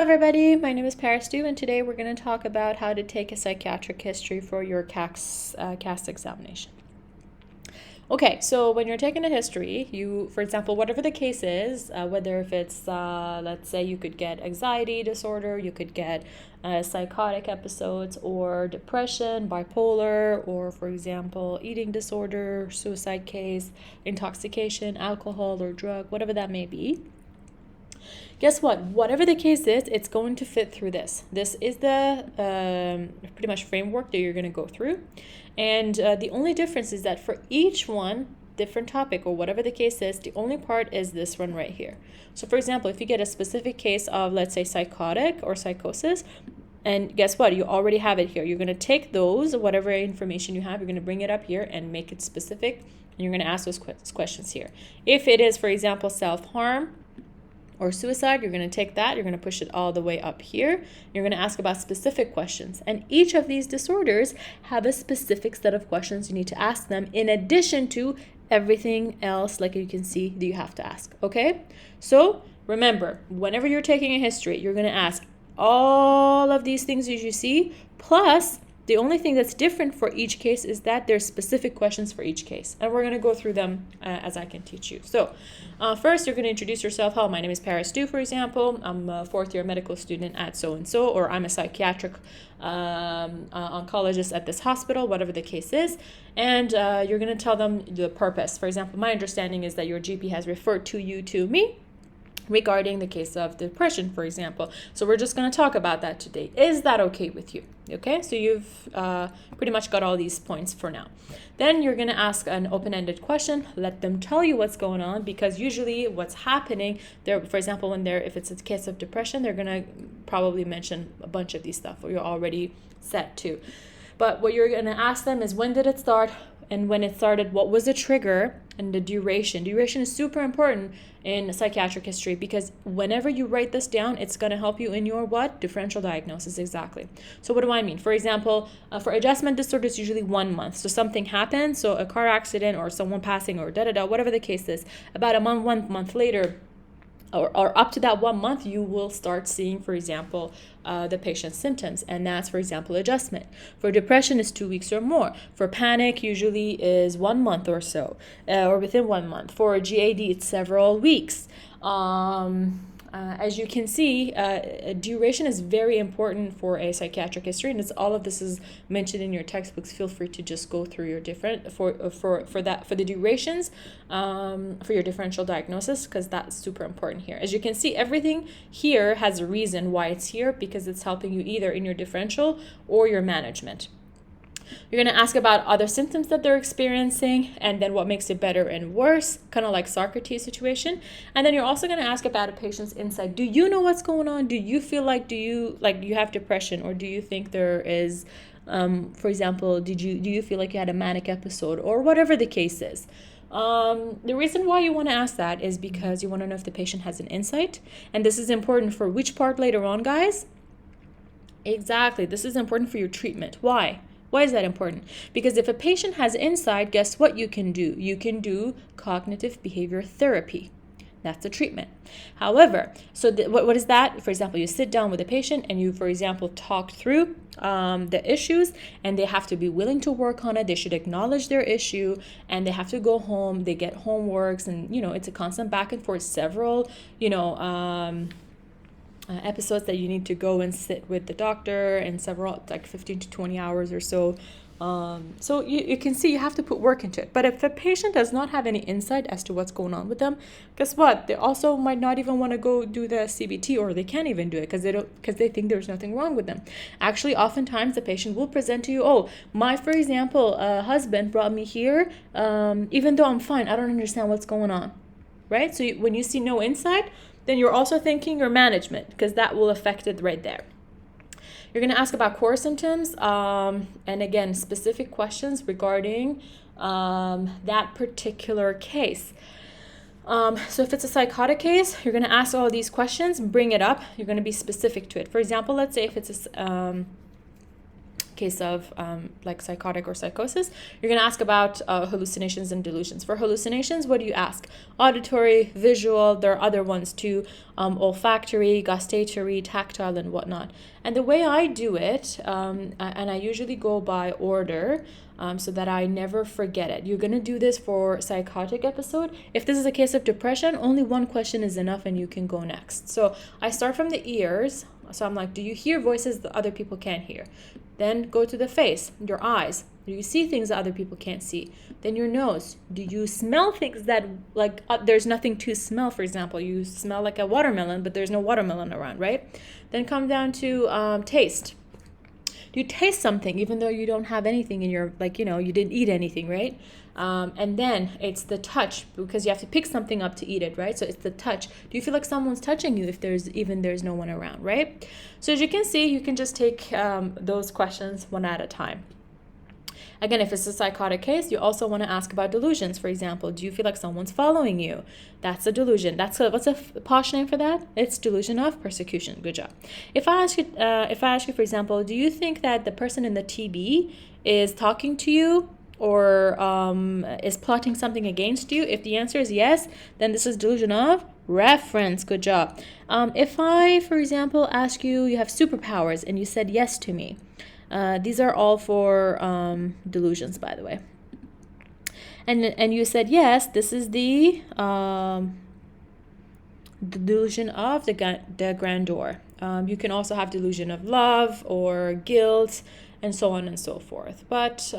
Hello everybody, my name is Paris Stu, and today we're going to talk about how to take a psychiatric history for your CAS examination. Okay, so when you're taking a history, for example, whatever the case is, whether if it's, let's say you could get anxiety disorder, you could get psychotic episodes, or depression, bipolar, or for example, eating disorder, suicide case, intoxication, alcohol or drug, whatever that may be. Guess what? Whatever the case is, it's going to fit through this. This is the pretty much framework that you're going to go through. And the only difference is that for each one, different topic or whatever the case is, the only part is this one right here. So for example, if you get a specific case of, let's say, psychotic or psychosis, and guess what? You already have it here. You're going to take those, whatever information you have, you're going to bring it up here and make it specific. And you're going to ask those questions here. If it is, for example, self-harm, or suicide, you're going to take that, you're going to push it all the way up here. You're going to ask about specific questions. And each of these disorders have a specific set of questions you need to ask them in addition to everything else, like you can see, that you have to ask. Okay? So remember, whenever you're taking a history, you're going to ask all of these things as you see, plus the only thing that's different for each case is that there's specific questions for each case. And we're going to go through them as I can teach you. So first, you're going to introduce yourself. Hello, my name is Paris Stu, for example. I'm a fourth-year medical student at so-and-so, or I'm a psychiatric oncologist at this hospital, whatever the case is. And you're going to tell them the purpose. For example, my understanding is that your GP has referred you to me regarding the case of depression, for example. So we're just going to talk about that today. Is that okay with you? Okay, so you've pretty much got all these points for now. Then you're going to ask an open-ended question. Let them tell you what's going on, because usually what's happening there, for example, if it's a case of depression, they're going to probably mention a bunch of these stuff, or you're already set to. But what you're going to ask them is, when did it start? And when it started, what was the trigger, and the duration. Duration is super important in psychiatric history, because whenever you write this down, it's going to help you in your what? Differential diagnosis, exactly. So what do I mean? For example, for adjustment disorder, it's usually 1 month. So something happens, so a car accident or someone passing or whatever the case is, about a month, 1 month later, or up to that 1 month, you will start seeing, for example, the patient's symptoms. And that's, for example, adjustment. For depression, is 2 weeks or more. For panic, usually is 1 month or so, or within 1 month. For GAD, it's several weeks. As you can see, duration is very important for a psychiatric history, and all of this is mentioned in your textbooks. Feel free to just go through your different for the durations for your differential diagnosis, because that's super important here. As you can see, everything here has a reason why it's here, because it's helping you either in your differential or your management. You're going to ask about other symptoms that they're experiencing, and then what makes it better and worse, kind of like Socrates situation. And then you're also going to ask about a patient's insight. Do you know what's going on? Do you feel like you have depression, or do you think there is, for example, do you feel like you had a manic episode, or whatever the case is? The reason why you want to ask that is because you want to know if the patient has an insight, and this is important for which part later on, guys? Exactly. This is important for your treatment. Why? Why is that important? Because if a patient has insight, guess what you can do? You can do cognitive behavior therapy. That's the treatment. However, so what is that? For example, you sit down with a patient and you, for example, talk through the issues, and they have to be willing to work on it. They should acknowledge their issue, and they have to go home. They get homeworks, and, it's a constant back and forth, several, episodes that you need to go and sit with the doctor, and several, like 15 to 20 hours or so. So you can see you have to put work into it. But if a patient does not have any insight as to what's going on with them, guess what? They also might not even want to go do the CBT, or they can't even do it because they think there's nothing wrong with them. Actually, oftentimes the patient will present to you, for example, husband brought me here, even though I'm fine, I don't understand what's going on, right? So when you see no insight, then you're also thinking your management, because that will affect it right there. You're going to ask about core symptoms, and again, specific questions regarding that particular case. So if it's a psychotic case, you're going to ask all these questions, bring it up. You're going to be specific to it. For example, let's say if it's a case of like psychotic or psychosis, you're going to ask about hallucinations and delusions. For hallucinations, what do you ask? Auditory, visual, there are other ones too, olfactory, gustatory, tactile, and whatnot. And the way I do it, and I usually go by order, so that I never forget it. You're going to do this for psychotic episode. If this is a case of depression, only one question is enough and you can go next. So I start from the ears. So I'm like, do you hear voices that other people can't hear? Then go to the face, your eyes. Do you see things that other people can't see? Then your nose. Do you smell things that like there's nothing to smell? For example, you smell like a watermelon, but there's no watermelon around, right? Then come down to taste. Do you taste something even though you don't have anything in your, like, you didn't eat anything, right? And then it's the touch, because you have to pick something up to eat it, right? So it's the touch. Do you feel like someone's touching you if there's no one around, right? So as you can see, you can just take those questions one at a time. Again, if it's a psychotic case, you also want to ask about delusions. For example, do you feel like someone's following you? That's a delusion. What's a posh name for that? It's delusion of persecution. Good job. If I ask you, for example, do you think that the person in the TB is talking to you or is plotting something against you? If the answer is yes, then this is delusion of reference. Good job. If I, for example, ask you, you have superpowers, and you said yes to me. These are all for delusions, by the way. And you said yes. This is the delusion of the grandeur. You can also have delusion of love or guilt, and so on and so forth. But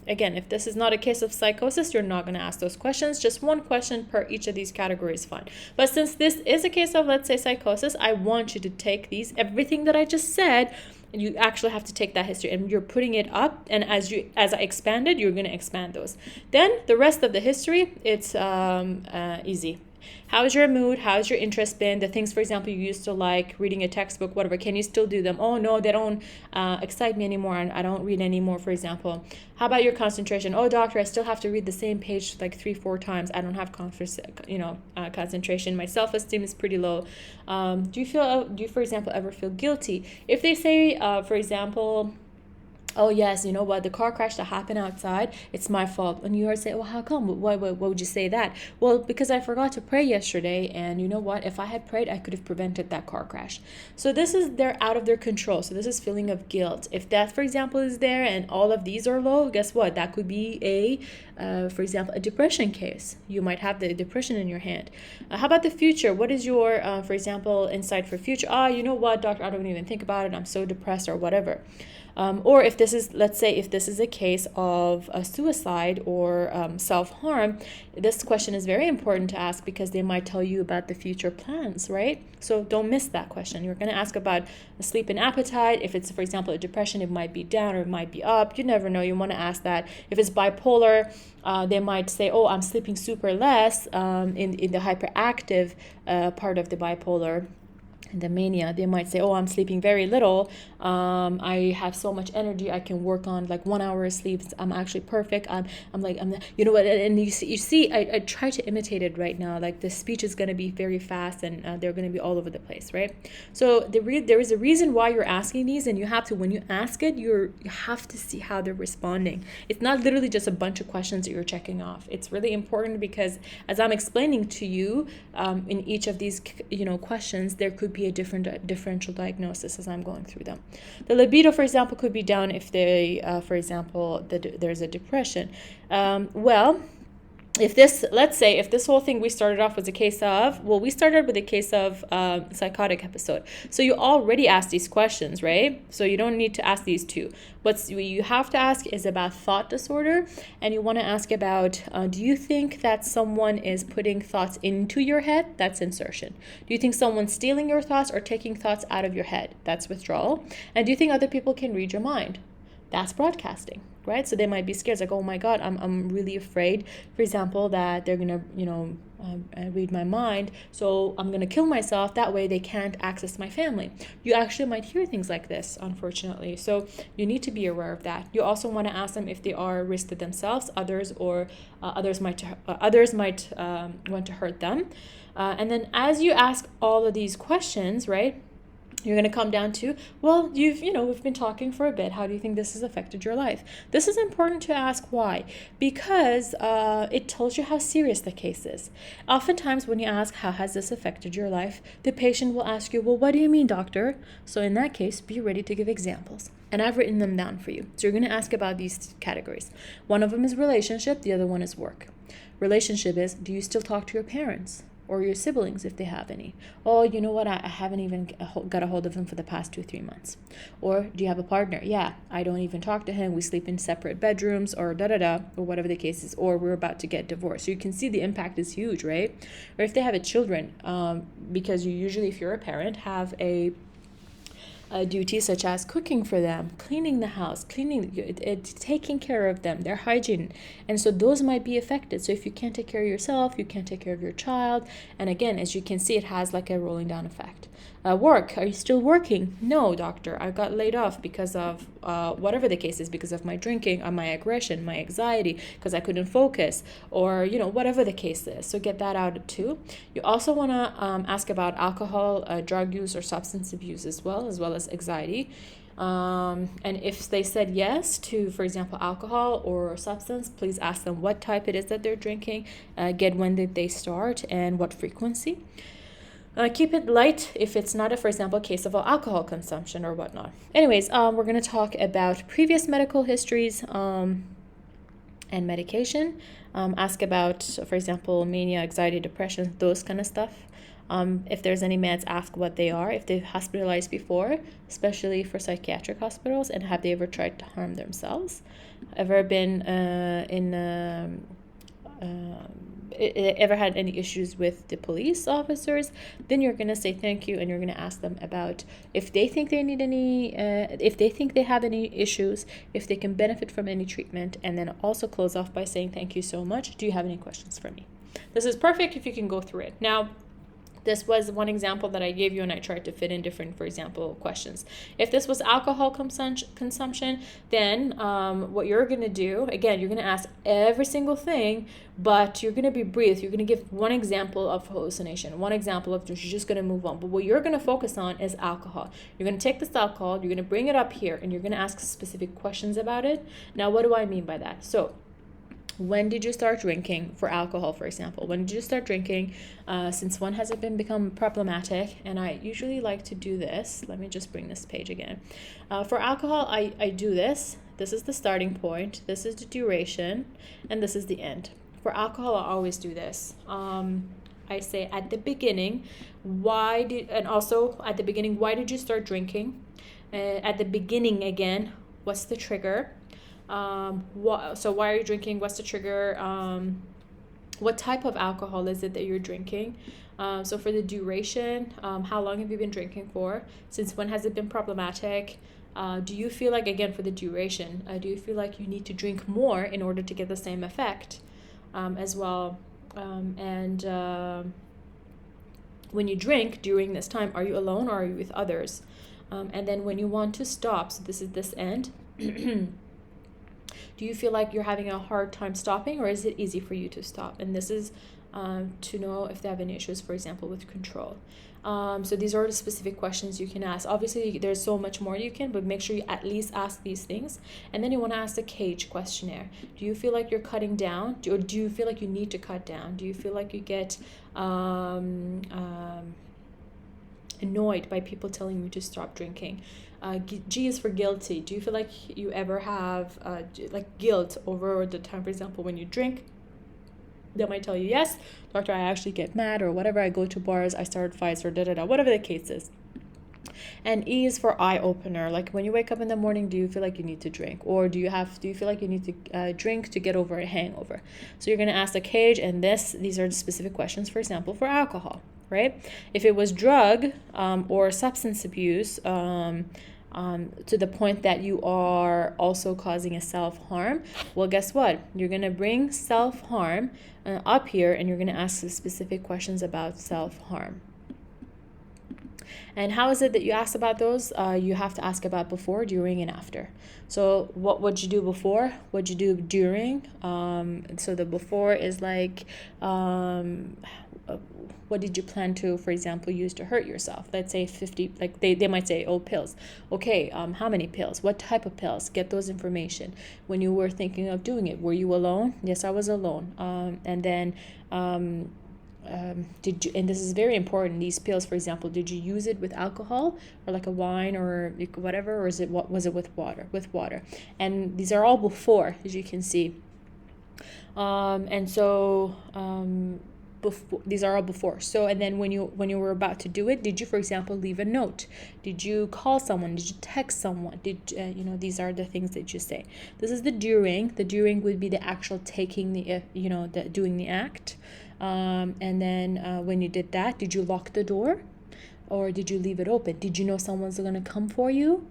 again, if this is not a case of psychosis, you're not going to ask those questions. Just one question per each of these categories is fine. But since this is a case of, let's say, psychosis, I want you to take everything that I just said, and you actually have to take that history and you're putting it up, and as I expanded, you're going to expand those. Then the rest of the history, it's easy. How's your mood? How's your interest been? The things, for example, you used to like reading a textbook, whatever, can you still do them? Oh no, they don't excite me anymore, and I don't read anymore, for example. How about your concentration? Oh, doctor, I still have to read the same page like 3-4 times. I don't have concentration. My self-esteem is pretty low. Do you, for example, ever feel guilty? If they say, for example, oh yes, you know what, the car crash that happened outside, it's my fault. And you are saying, well, how come? Why would you say that? Well, because I forgot to pray yesterday, and you know what, if I had prayed, I could have prevented that car crash. So they're out of their control. So this is feeling of guilt. If that, for example, is there and all of these are low, guess what? That could be for example, a depression case. You might have the depression in your hand. How about the future? What is your, for example, insight for future? You know what, doctor, I don't even think about it. I'm so depressed, or whatever. Or if this is, let's say, if this is a case of a suicide or self-harm, this question is very important to ask, because they might tell you about the future plans, right? So don't miss that question. You're going to ask about sleep and appetite. If it's, for example, a depression, it might be down or it might be up. You never know. You want to ask that. If it's bipolar, they might say, oh, I'm sleeping super less in the hyperactive part of the bipolar. The mania, they might say, oh, I'm sleeping very little. I have so much energy. I can work on like 1 hour of sleep. I'm actually perfect. You know what? And you see, I try to imitate it right now. Like the speech is going to be very fast, and they're going to be all over the place, right? So there is a reason why you're asking these, and you have to, when you ask it, you have to see how they're responding. It's not literally just a bunch of questions that you're checking off. It's really important, because as I'm explaining to you, in each of these, questions, there could be a differential diagnosis as I'm going through them. The libido, for example, could be down if for example, there's a depression. Let's say if this whole thing we started off was a case of, we started with a case of psychotic episode. So you already asked these questions, right? So you don't need to ask these two. What you have to ask is about thought disorder, and you want to ask about, do you think that someone is putting thoughts into your head? That's insertion. Do you think someone's stealing your thoughts or taking thoughts out of your head? That's withdrawal. And do you think other people can read your mind? That's broadcasting, right? So they might be scared, like, oh my God, I'm really afraid, for example, that they're gonna, read my mind, so I'm gonna kill myself. That way they can't access my family. You actually might hear things like this, unfortunately. So you need to be aware of that. You also want to ask them if they are a risk to themselves, others, or others might want to hurt them. And then as you ask all of these questions, right? You're going to come down to, well, we've been talking for a bit. How do you think this has affected your life? This is important to ask why, because it tells you how serious the case is. Oftentimes when you ask, how has this affected your life? The patient will ask you, well, what do you mean, doctor? So in that case, be ready to give examples. And I've written them down for you. So you're going to ask about these categories. One of them is relationship. The other one is work. Relationship is, do you still talk to your parents? Or your siblings if they have any. Oh, you know what? I haven't even got a hold of him for the past 2-3 months. Or do you have a partner? Yeah, I don't even talk to him. We sleep in separate bedrooms or or whatever the case is. Or we're about to get divorced. So you can see the impact is huge, right? Or if they have children, because you usually, if you're a parent, have a duty such as cooking for them, cleaning the house, taking care of them, their hygiene. And so those might be affected. So if you can't take care of yourself, you can't take care of your child. And again, as you can see, it has like a rolling down effect. Work, are you still working? No, doctor, I got laid off because of whatever the case is, because of my drinking, or my aggression, my anxiety, because I couldn't focus, or whatever the case is. So get that out too. You also want to ask about alcohol, drug use, or substance abuse as well as anxiety. And if they said yes to, for example, alcohol or substance, please ask them what type it is that they're drinking, get when did they start, and what frequency. Keep it light if it's not, for example, a case of alcohol consumption or whatnot. Anyways, we're going to talk about previous medical histories and medication. Ask about, for example, mania, anxiety, depression, those kind of stuff. If there's any meds, ask what they are. If they've hospitalized before, especially for psychiatric hospitals, and have they ever tried to harm themselves? Ever been ever had any issues with the police officers? Then you're going to say thank you, and you're going to ask them about if they think they need any, if they think they have any issues, if they can benefit from any treatment, and then also close off by saying thank you so much. Do you have any questions for me? This is perfect if you can go through it. Now, this was one example that I gave you, and I tried to fit in different, for example, questions. If this was alcohol consumption, then what you're going to do, again, you're going to ask every single thing, but you're going to be brief. You're going to give one example of hallucination, one example of, you're just going to move on. But what you're going to focus on is alcohol. You're going to take this alcohol, you're going to bring it up here, and you're going to ask specific questions about it. Now, what do I mean by that? So, when did you start drinking? For alcohol, for example, when did you start drinking? Since when has it become problematic? And I usually like to do this. Let me just bring this page again. For alcohol, I do this. This is the starting point. This is the duration. And this is the end. For alcohol, I always do this. I say at the beginning, why did you start drinking? At the beginning again, what's the trigger? So why are you drinking? What's the trigger? What type of alcohol is it that you're drinking? So for the duration, how long have you been drinking for? Since when has it been problematic? Do you feel like, again, for the duration, do you feel like you need to drink more in order to get the same effect as well? When you drink during this time, are you alone or are you with others? And then when you want to stop, so this is this end. Do you feel like you're having a hard time stopping, or is it easy for you to stop? And this is to know if they have any issues, for example, with control. So these are the specific questions you can ask. Obviously, there's so much more you can, but make sure you at least ask these things. And then you want to ask the CAGE questionnaire. Do you feel like you're cutting down? Or do you feel like you need to cut down? Do you feel like you get annoyed by people telling you to stop drinking? G is for guilty. Do you feel like you ever have guilt over the time, for example, when you drink? They might tell you, yes, doctor, I actually get mad, or whatever, I go to bars, I start fights, or whatever the case is. And E is for eye opener. Like when you wake up in the morning, do you feel like you need to drink? Or do you feel like you need to drink to get over a hangover? So you're going to ask the CAGE, and these are the specific questions, for example, for alcohol, right? If it was drug or substance abuse, to the point that you are also causing a self-harm, well, guess what? You're going to bring self-harm up here, and you're going to ask the specific questions about self-harm. And how is it that you ask about those? You have to ask about before, during, and after. So what would you do before? What'd you do during? So the before is like, what did you plan to, for example, use to hurt yourself? Let's say 50, like they might say, oh, pills. Okay, how many pills? What type of pills? Get those information. When you were thinking of doing it, were you alone? Yes, I was alone. And then did you, and this is very important, these pills, for example, did you use it with alcohol or like a wine or whatever, or is it, what was it, with water? With water. And these are all before, as you can see. And so before, these are all before. So, and then when you were about to do it, did you, for example, leave a note? Did you call someone? Did you text someone? Did these are the things that you say. This is the during. The during would be the actual taking the the doing the act. And then when you did that, did you lock the door, or did you leave it open? Did you know someone's gonna come for you?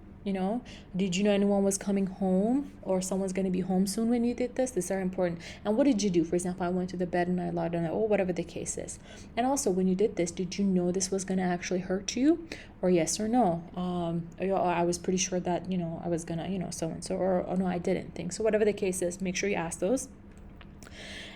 Did you know anyone was coming home, or someone's going to be home soon when you did this? These are important. And what did you do? For example, I went to the bed and I lied on it, or whatever the case is. And also, when you did this, did you know this was going to actually hurt you, or yes or no? I was pretty sure that, I was going to, so-and-so, or no, I didn't think. So whatever the case is, make sure you ask those.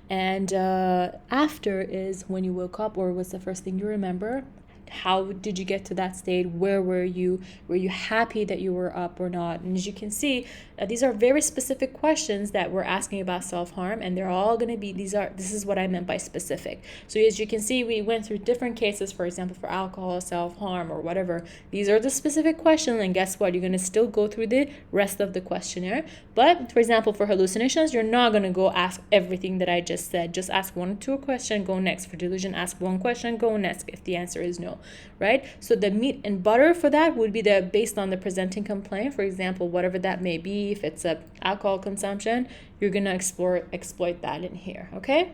And after is when you woke up, or was the first thing you remember. How did you get to that state? Where were you? Were you happy that you were up or not? And as you can see, these are very specific questions that we're asking about self-harm, and they're all going to be, this is what I meant by specific. So as you can see, we went through different cases, for example, for alcohol, self-harm, or whatever. These are the specific questions, and guess what? You're going to still go through the rest of the questionnaire. But for example, for hallucinations, you're not going to go ask everything that I just said. Just ask 1 or 2 questions, go next. For delusion, ask 1 question, go next if the answer is no. Right? So the meat and butter for that would be based on the presenting complaint. For example, whatever that may be, if it's a alcohol consumption, you're going to exploit that in here. Okay?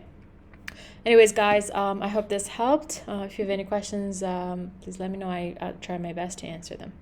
Anyways, guys, I hope this helped. If you have any questions, please let me know. I'll try my best to answer them.